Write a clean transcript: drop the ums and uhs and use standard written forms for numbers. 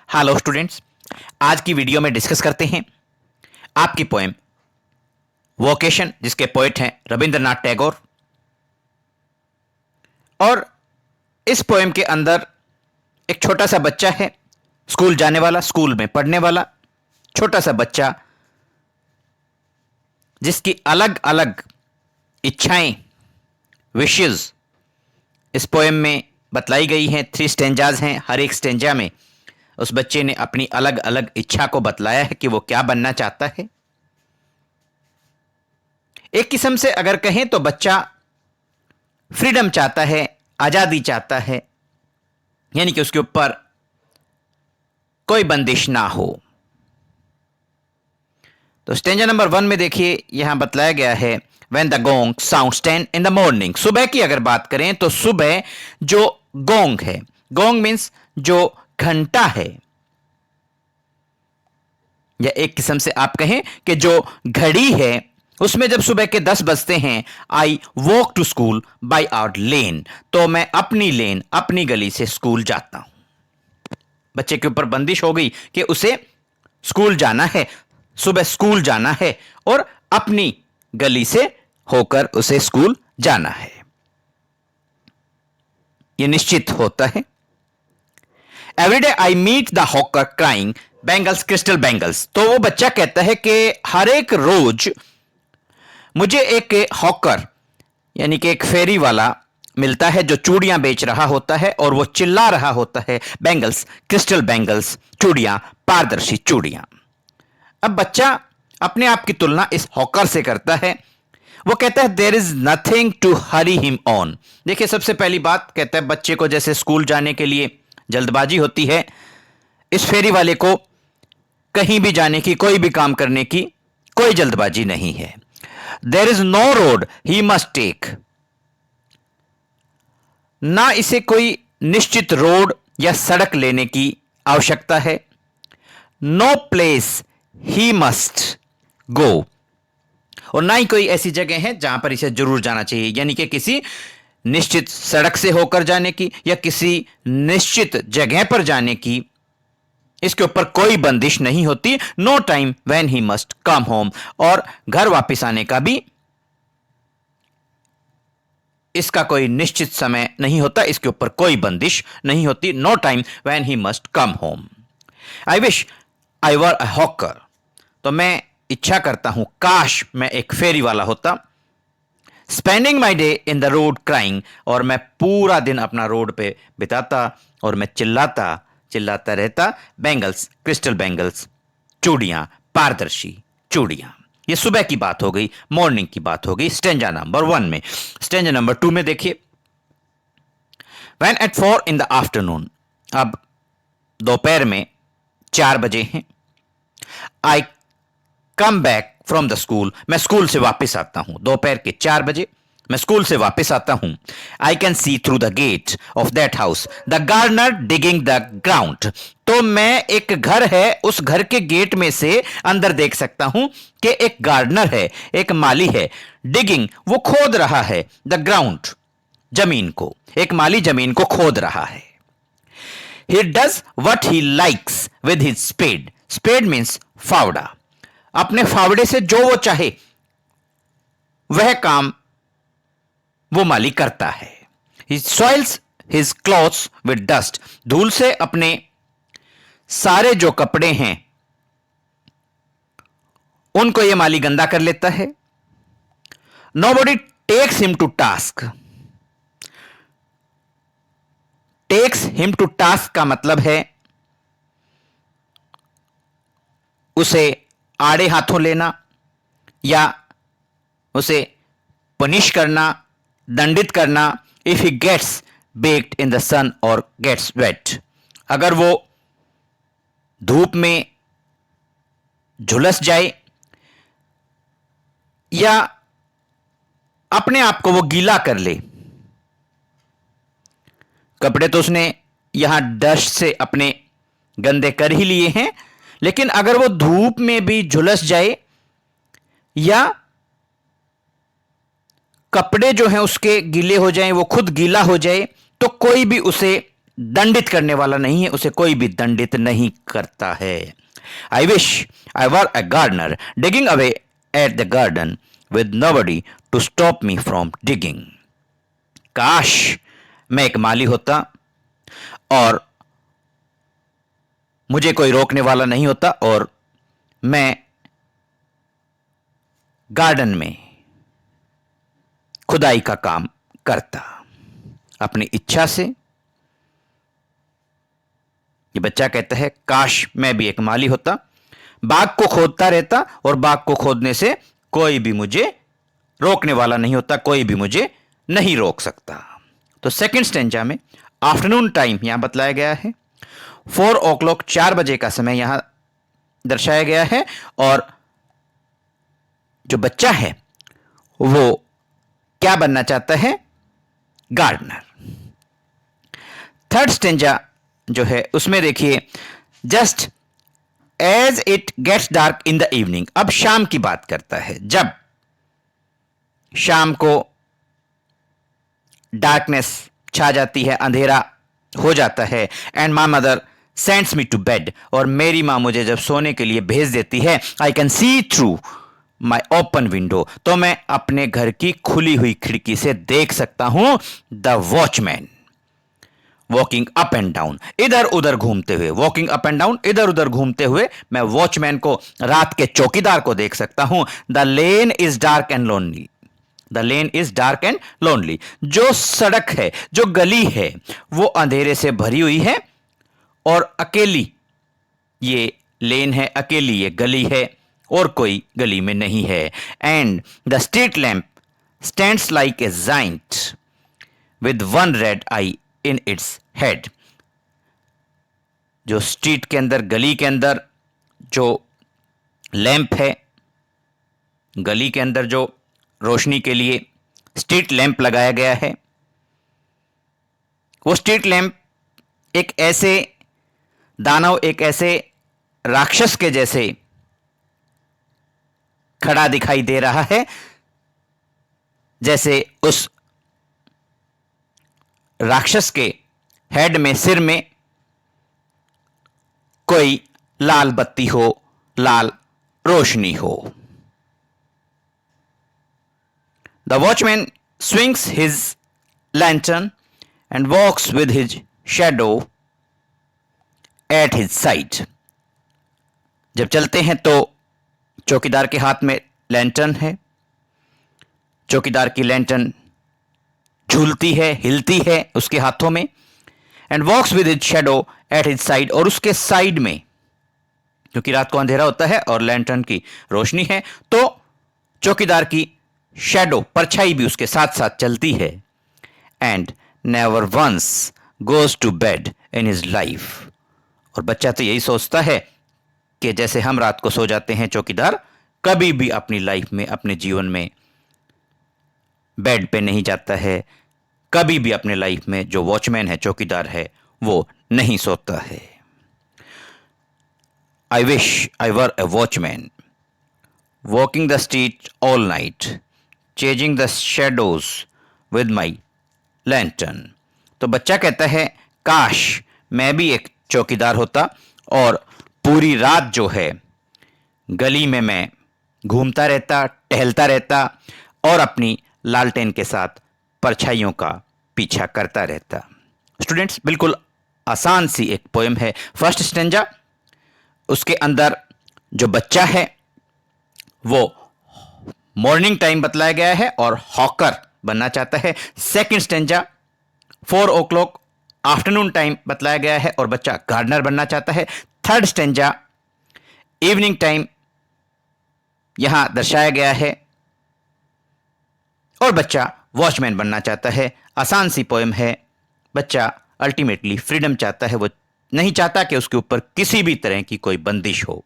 Hello students, आज की video में डिस्कस करते हैं आपकी पोएम वोकेशन, जिसके पोएट हैं रविंद्रनाथ टैगोर। और इस पोएम के अंदर एक छोटा सा बच्चा है, स्कूल जाने वाला, स्कूल में पढ़ने वाला छोटा सा बच्चा, जिसकी अलग अलग इच्छाएं, विशेस इस पोएम में बतलाई गई हैं। 3 स्टेंजाज हैं। हर एक स्टेंजा में उस बच्चे ने अपनी अलग अलग इच्छा को बतलाया है कि वो क्या बनना चाहता है। एक किस्म से अगर कहें तो बच्चा फ्रीडम चाहता है, आजादी चाहता है, यानी कि उसके ऊपर कोई बंदिश ना हो। तो स्टेंजा नंबर 1 में देखिए, यहां बतलाया गया है When the gong sounds 10 in the morning। सुबह की अगर बात करें तो सुबह जो गोंग है, गोंग मीन्स जो घंटा है, या एक किस्म से आप कहें कि जो घड़ी है, उसमें जब सुबह के 10 बजते हैं, I walk to school by our lane, तो मैं अपनी लेन, अपनी गली से स्कूल जाता हूं। बच्चे के ऊपर बंदिश हो गई कि उसे स्कूल जाना है, सुबह स्कूल जाना है और अपनी गली से होकर उसे स्कूल जाना है, यह निश्चित होता है। Every day I meet the hawker crying bangles crystal bangles. तो वो बच्चा कहता है कि हर एक रोज मुझे एक हॉकर, यानी कि एक फेरी वाला मिलता है जो चूड़ियां बेच रहा होता है और वो चिल्ला रहा होता है बैंगल्स क्रिस्टल बैंगल्स, चूड़ियां, पारदर्शी चूड़ियां। अब बच्चा अपने आप की तुलना इस हॉकर से करता है। वो कहता है there is nothing to hurry him on. देखिए, सबसे पहली बात कहता है बच्चे को जैसे स्कूल जाने के लिए जल्दबाजी होती है, इस फेरी वाले को कहीं भी जाने की, कोई भी काम करने की कोई जल्दबाजी नहीं है। There is no road he must take. ना इसे कोई निश्चित रोड या सड़क लेने की आवश्यकता है। No place he must go, और ना ही कोई ऐसी जगह है जहां पर इसे जरूर जाना चाहिए, यानी कि किसी निश्चित सड़क से होकर जाने की या किसी निश्चित जगह पर जाने की इसके ऊपर कोई बंदिश नहीं होती। No time when he must come home, और घर वापस आने का भी इसका कोई निश्चित समय नहीं होता, इसके ऊपर कोई बंदिश नहीं होती। No time when he must come home. I wish I were a hawker. तो मैं इच्छा करता हूं काश मैं एक फेरी वाला होता। Spending my day in the road crying, और मैं पूरा दिन अपना रोड पे बिताता और मैं चिल्लाता रहता बैंगल्स क्रिस्टल बैंगल्स, चूड़ियां, पारदर्शी चूड़ियां। ये सुबह की बात हो गई, मॉर्निंग की बात हो गई स्टेंजा नंबर 1 में। स्टेंजा नंबर 2 में देखिए, when at 4 in the afternoon. अब दोपहर में 4 बजे हैं। I come back from the school, मैं स्कूल से वापस आता हूं। दोपहर के 4 बजे मैं स्कूल से वापस आता हूं। I can see through the gate of that house the gardener digging the ground. तो मैं, एक घर है, उस घर के गेट में से अंदर देख सकता हूं कि एक गार्डनर है, एक माली है। डिगिंग, वो खोद रहा है, द ग्राउंड, जमीन को, एक माली जमीन को खोद रहा है। He does what he likes with his spade. Spade means फावड़ा। अपने फावड़े से जो वो चाहे वह काम वो माली करता है। He soils his clothes with dust। धूल से अपने सारे जो कपड़े हैं उनको ये माली गंदा कर लेता है। Nobody takes him to task। Takes him to task का मतलब है उसे आड़े हाथों लेना या उसे पनिश करना, दंडित करना। If he gets baked in the sun और गेट्स वेट। अगर वो धूप में झुलस जाए या अपने आप को वो गीला कर ले। कपड़े तो उसने यहां डस्ट से अपने गंदे कर ही लिए हैं, लेकिन अगर वो धूप में भी झुलस जाए या कपड़े जो हैं उसके गीले हो जाएं, वो खुद गीला हो जाए, तो कोई भी उसे दंडित करने वाला नहीं है, उसे कोई भी दंडित नहीं करता है. I wish I were a gardener digging away at the garden with nobody to stop me from digging. काश मैं एक माली होता और मुझे कोई रोकने वाला नहीं होता और मैं गार्डन में खुदाई का काम करता अपनी इच्छा से. ये बच्चा कहता है काश मैं भी एक माली होता, बाग को खोदता रहता और बाग को खोदने से कोई भी मुझे रोकने वाला नहीं होता, कोई भी मुझे नहीं रोक सकता. तो सेकंड स्टेंजा में आफ्टरनून टाइम यहां बतलाया गया है. 4 o'clock 4 बजे का समय यहां दर्शाया गया है और जो बच्चा है वो क्या बनना चाहता है? गार्डनर. थर्ड स्टेंजा जो है उसमें देखिए just as it gets dark in the evening. अब शाम की बात करता है. जब शाम को डार्कनेस छा जाती है, अंधेरा हो जाता है. And my mother sends me to bed. और मेरी मां मुझे जब सोने के लिए भेज देती है. आई can see through my open window. तो मैं अपने घर की खुली हुई खिड़की से देख सकता हूं the watchman walking up and down. इधर उधर घूमते हुए, वॉकिंग अप एंड डाउन, इधर उधर घूमते हुए मैं वॉचमैन को, रात के चौकीदार को देख सकता हूं. The lane is dark and lonely. The lane is dark and lonely. जो सड़क है, जो गली है, वो अंधेरे से भरी हुई है और अकेली ये लेन है, अकेली ये गली है और कोई गली में नहीं है. And the street lamp stands like a giant with one red I in its head. जो स्ट्रीट के अंदर, गली के अंदर जो लैंप है, गली के अंदर जो रोशनी के लिए स्ट्रीट लैंप लगाया गया है, वो स्ट्रीट लैंप एक ऐसे दानव, एक ऐसे राक्षस के जैसे खड़ा दिखाई दे रहा है जैसे उस राक्षस के हेड में, सिर में कोई लाल बत्ती हो, लाल रोशनी हो. The watchman swings his lantern and walks with his shadow at his side. जब चलते हैं तो चौकीदार के हाथ में लैंटर्न है. चौकीदार की लैंटर्न झूलती है, हिलती है उसके हाथों में. And walks with his shadow at his side. और उसके साइड में, क्योंकि रात को अंधेरा होता है और लैंटर्न की रोशनी है, तो चौकीदार की शैडो, परछाई भी उसके साथ साथ चलती है. And never once goes to bed in his life. और बच्चा तो यही सोचता है कि जैसे हम रात को सो जाते हैं, चौकीदार कभी भी अपनी लाइफ में, अपने जीवन में बेड पे नहीं जाता है. कभी भी अपने लाइफ में जो वॉचमैन है, चौकीदार है, वो नहीं सोता है. आई wish I were A watchman walking the street all night chasing the shadows with my lantern. तो बच्चा कहता है काश मैं भी एक चौकीदार होता और पूरी रात जो है गली में मैं घूमता रहता, टहलता रहता और अपनी लालटेन के साथ परछाइयों का पीछा करता रहता. स्टूडेंट्स, बिल्कुल आसान सी एक पोएम है. फर्स्ट स्टेंजा, उसके अंदर जो बच्चा है वो मॉर्निंग टाइम बतलाया गया है और हॉकर बनना चाहता है. Second stanza 4 o'clock afternoon time बतलाया गया है और बच्चा गार्डनर बनना चाहता है. थर्ड स्टेंजा इवनिंग टाइम यहां दर्शाया गया है और बच्चा वॉचमैन बनना चाहता है. आसान सी पोएम है. बच्चा अल्टीमेटली फ्रीडम चाहता है, वो नहीं चाहता कि उसके ऊपर किसी भी तरह की कोई बंदिश हो.